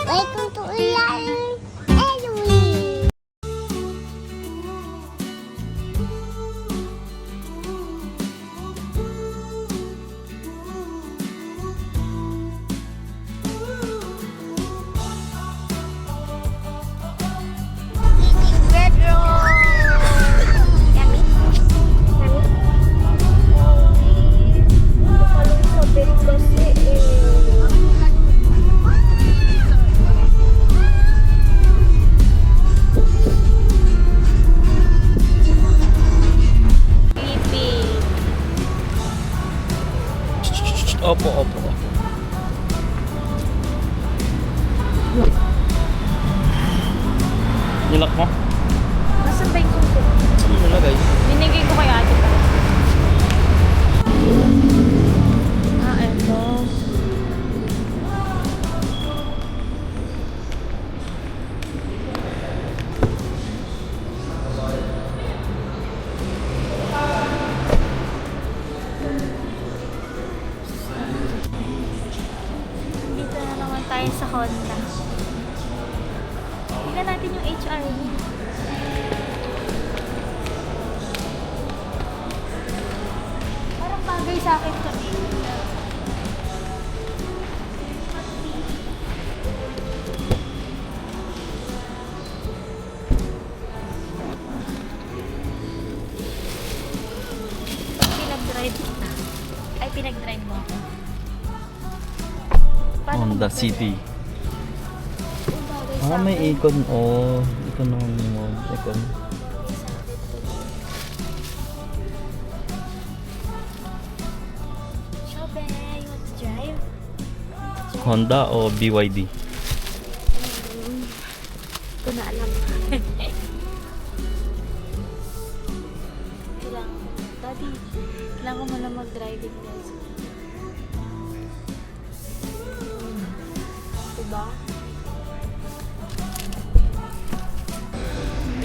Welcome to Ulan Edwin. Eating bread roll. Yummy. Yummy. Sa bed kasi Opo, opo. Nilak mo? Nasaan ba yung suso? Ano nilagay? Binigay ko kay ate pa. Eto. Dito na naman tayo sa Honda. Tingnan natin yung HRV. Parang bagay sa akin to eh. Pinag-drive kita. Ay, pinag-drive mo ako. Paano Honda kung City. Kung bagay sa May akin, icon. Oh, ito naman mo. Icon. bagay sa akin to. Shobe, you want to drive? Honda o BYD? Ito na alam. Daddy, kailangan ko muna mag-driving lesson. Diba?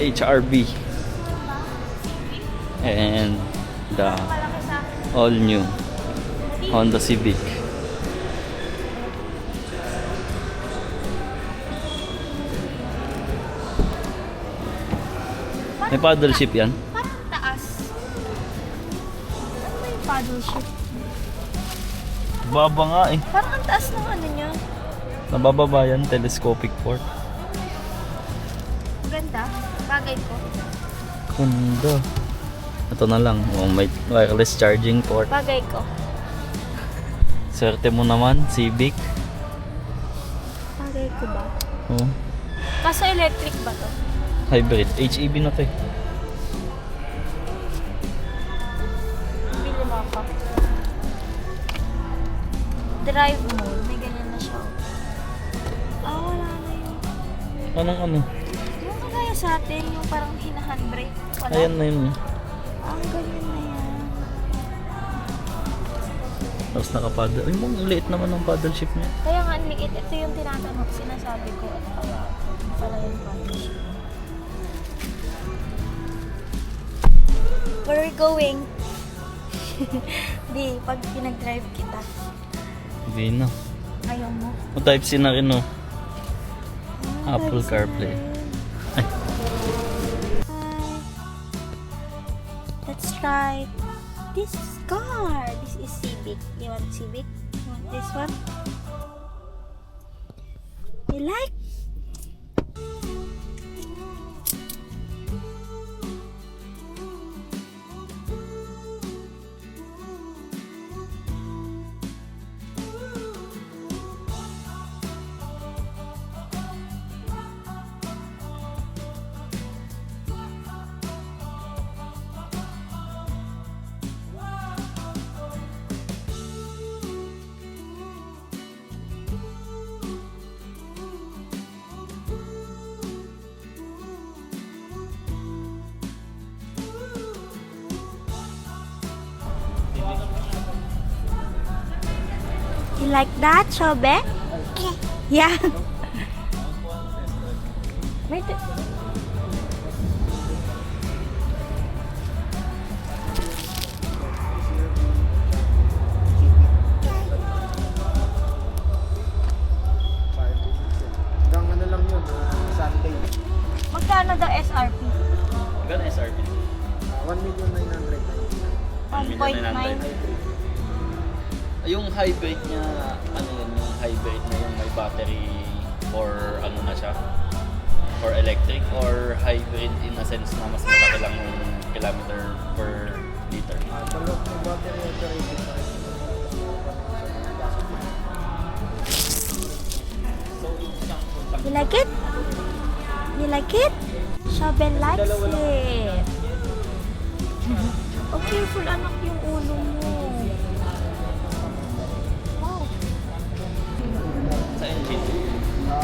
HRV. And the Malaki sa akin. all new Honda Civic. May paddle shift yan? Parang taas. Ano ba yung paddle shift? Baba nga eh. Parang ang taas ng ano niya. Nabababa yan, telescopic port. Ganda. Bagay ko. Ganda. Ito na lang, may wireless charging port. Bagay ko. Swerte mo naman, Civic. Bagay ko ba? Oh, Kaso electric ba to? hybrid. HEV na to eh. Bili mo ako. Drive mode. May ganyan na siya. Wala na yun. Anong ano? Yung kagaya sa atin, yung parang hinahandbrake. Wala. Ayan na yun. Ganyan na yan. Tapos nakapaddle. Ay, ang liit naman ng paddle shift niya. Kaya nga, ang liit. Ito yung tinatanong, sinasabi ko. At pala yung package. Where are we going? Di, pag pinag-drive kita. Hindi na. Ayaw mo. O type C na rin oh. Apple CarPlay. Ay. Let's try this car. This is Civic. You want Civic? You want this one? You like? You like that, Shobe? Yeah. Wait. Magkano daw SRP? Magkano SRP? 1,900,000. 1,900,000. Yung hybrid niya, ano yun, yung hybrid na yung may battery or ano na siya? Or electric or hybrid in a sense na mas malaki lang yung kilometer per liter? Balok ng battery operated pa rin. So, yung isang full You like it? You like it? Shabel likes it. Okay, full anak yung ulo mo. Wow. sa engine,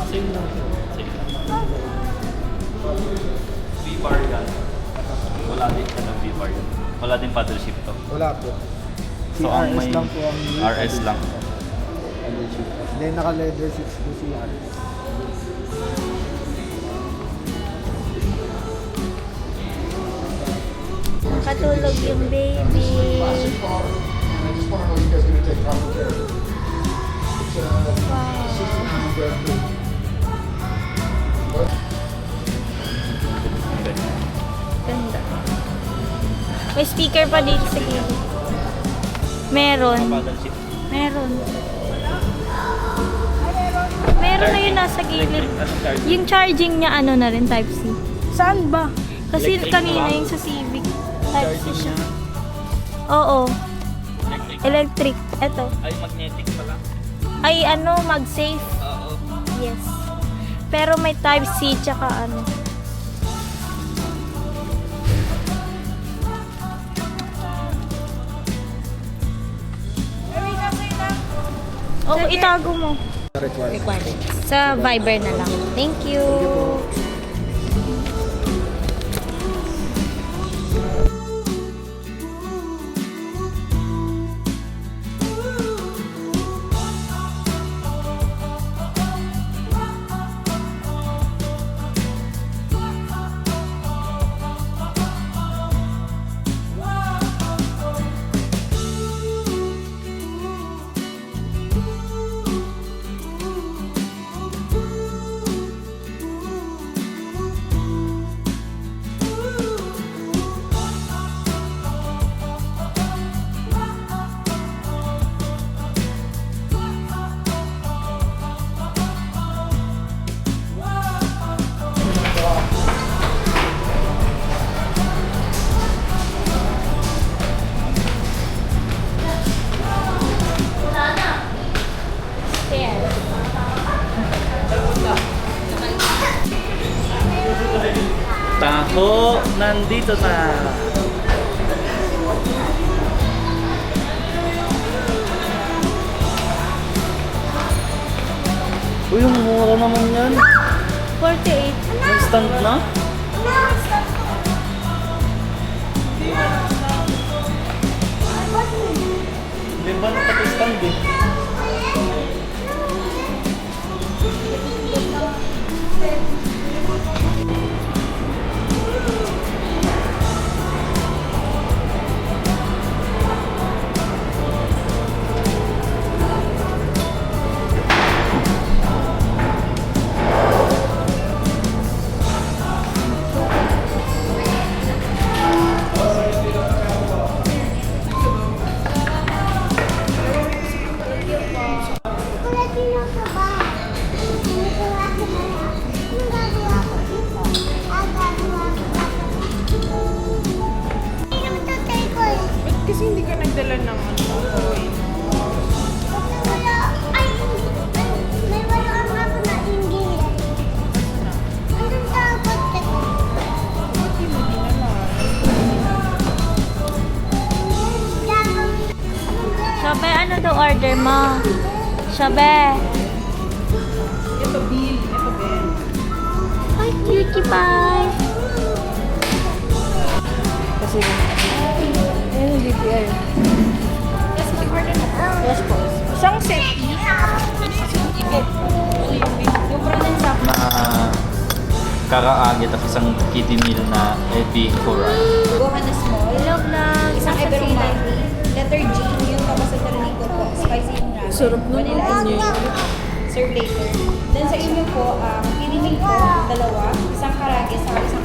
same lang. Same lang. V-bar yan. Wala din siya ng V-bar yan. Wala din paddle shift to. Wala po. Si So, ang RS may lang po ang RS lang. Then naka-leather seats po si RS. Nakatulog yung baby. Ganda. May speaker pa dito sa gilid. Meron. Paddle shift. Meron. Meron na yun nasa gilid. Yung charging niya ano na rin, Type-C. Saan ba? Kasi Electric kanina ba? yung sa Civic. Type-C Charging siya. niya. Oo. Electric. Electric. Eto. Ay, magnetic pala. Ay ano, mag-safe. Oo. Yes. Pero may Type-C tsaka ano. Oo, itago mo. Required. Sa Viber na lang. Thank you. Taho, nandito na. Uy, yung mura naman yan. 48. May stand na? Hindi ba nakapag-stand eh? Latino ka ba? Gagawa ko na yan. Anong gagawa ko dito? Gagawa ko na. Hindi naman tatay ko eh. Ba't kasi hindi ka nagdala ng ano? Kasi wala. Ay, may wala ang ako na ingin. Anong dapat ko? Ba't hindi mo dinala? Sabi, ano daw order mo? Sabi. Ito, Bill. Ito, Ben. Hi, cutie pie. Kasi, ayun yung DPI. Yes, order na. Yes po. Isang set. Yung brand and sap. Na karaagit at isang kitty meal na Epi Cora. Gohan na small. Ilog lang. Isang Nasa Everong sila. Letter G. Yung tapos sa Ternico po. Spicy yung ramen. Sarap na. Vanilla ice cream. Serve later. Then sa inyo po, kinilig po, dalawa. Isang karage sa isang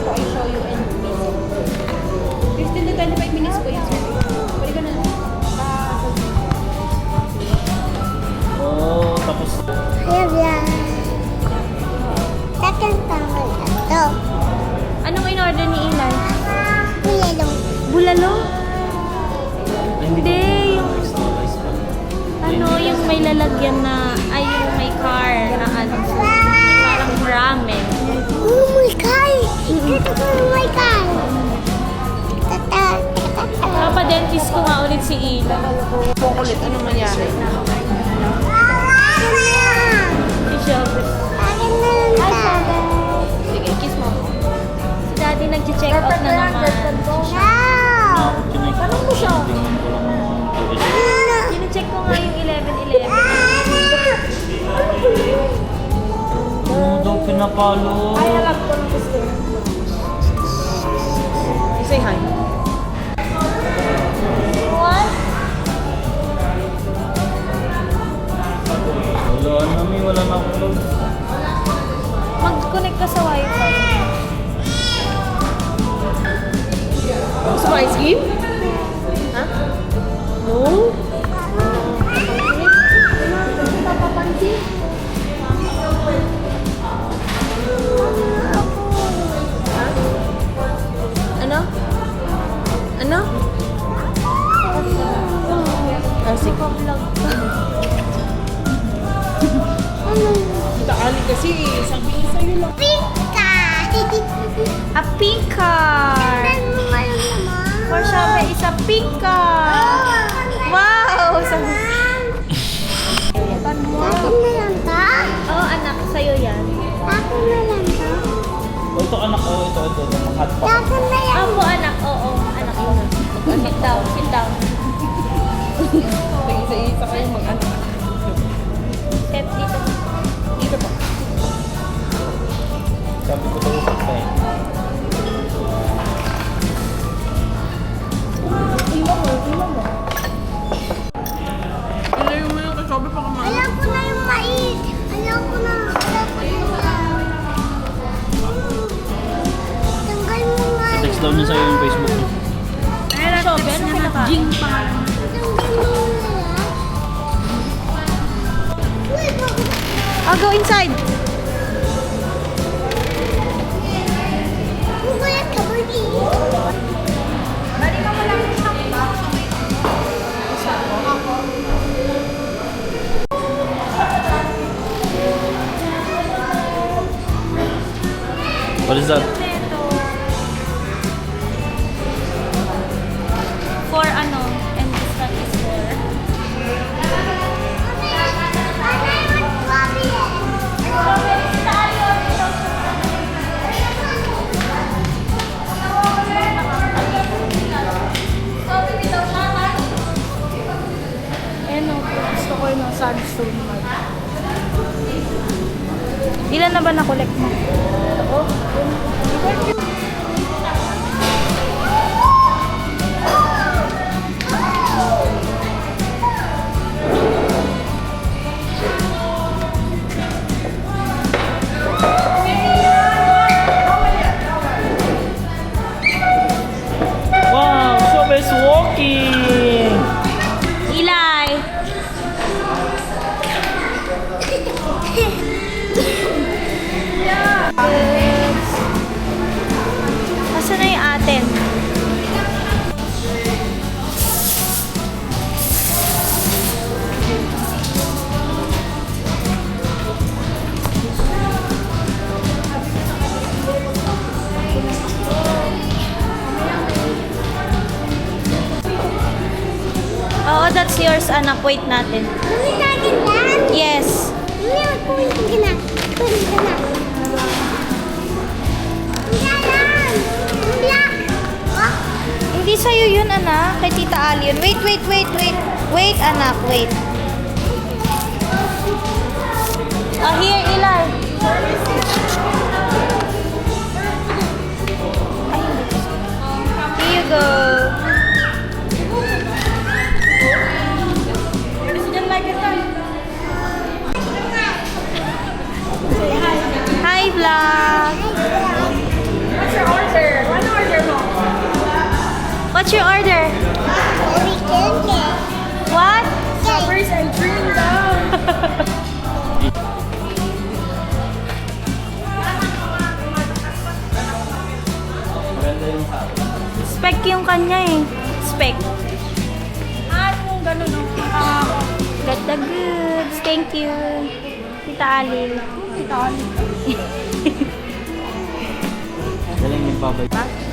So, I show you in minutes. 15 to 25 minutes po yung service. Pwede ka na. Oh, tapos Ayan. Second time ito. Anong in-order ni Eli? Bulalo. Bulalo? ay, Hindi, yung extra rice pa. ano, yung may lalagyan na, ay yung may car na ano, parang ramen. Oh my God! Ito ko oh my God! Tata. Papadentist ko nga ulit si Eli. Kukulit. Ano mangyari? Si Shelby. Akin na lang Ay, ta. sabi. Sige, kiss mo ako. Si Daddy nag-check out na naman. Wow! Tanong mo siya. Tingnan ko lang mga tourist. Kine-check ko nga yung 11-11. Ano daw pinapalo? Ay, alam ko ng gusto. Say hi. What? Wala na, may wala na akong load. Mag-connect ka sa wifi. Gusto mo ice cream? Ha? No? Ano? Ano? Ah, sige. Taali kasi, sabihin sa'yo lang. Pika! A pink car. Tignan mo ngayon naman. For Shelby is a pink car. Wow! Sabi. Akin na lang ta? Oh, anak, sa'yo yan. Akin na lang ta? Oh, ito anak ko, ito, mga hot pot. Akin na yan. Apo, anak. Oo, anak yun. Sit down, sit down. Nag-isa-isa kayo mag-ano. Step dito. Dito po. Sabi ko daw usap pa eh. Ilayo mo yung kasabi pa kumain. Alam ko na yung mais. Alam ko na. Alam ko na. Tanggal mo nga. Text daw niya sa'yo yung Facebook niya. Shelby, ano pinaka? Jing pangalan. Tanggal mo nga. Uy, bakit? I'll go inside. Kukulat ka ba di? What is that? For ano, and this one is for... Ayan o, gusto ko yung sandstone mud. Ilan na ba na-collect mo? Wow, Sobe is walking! Eli! Asa na yung atin? Oo, that's yours, anak. Wait natin. Mami, natin lang. Yes. Mami, magpunin ka na. Magpunin ka na. Ang galang. Ang black. Oh, Hindi sa'yo yun, anak. Kay Tita Ali yun. Wait, wait, wait, wait. Wait, anak. Wait. Here, Eli. Ay, hindi. Here you go. Hi, vlog. What's your order? What's your order? Weekend cake. What? Cake. and cream daw. Maganda yung tao. Spec yung kanya eh. Spec. Kung ganun, no? Got the goods. Thank you. Tita Ali. Ito, Galing yung babay.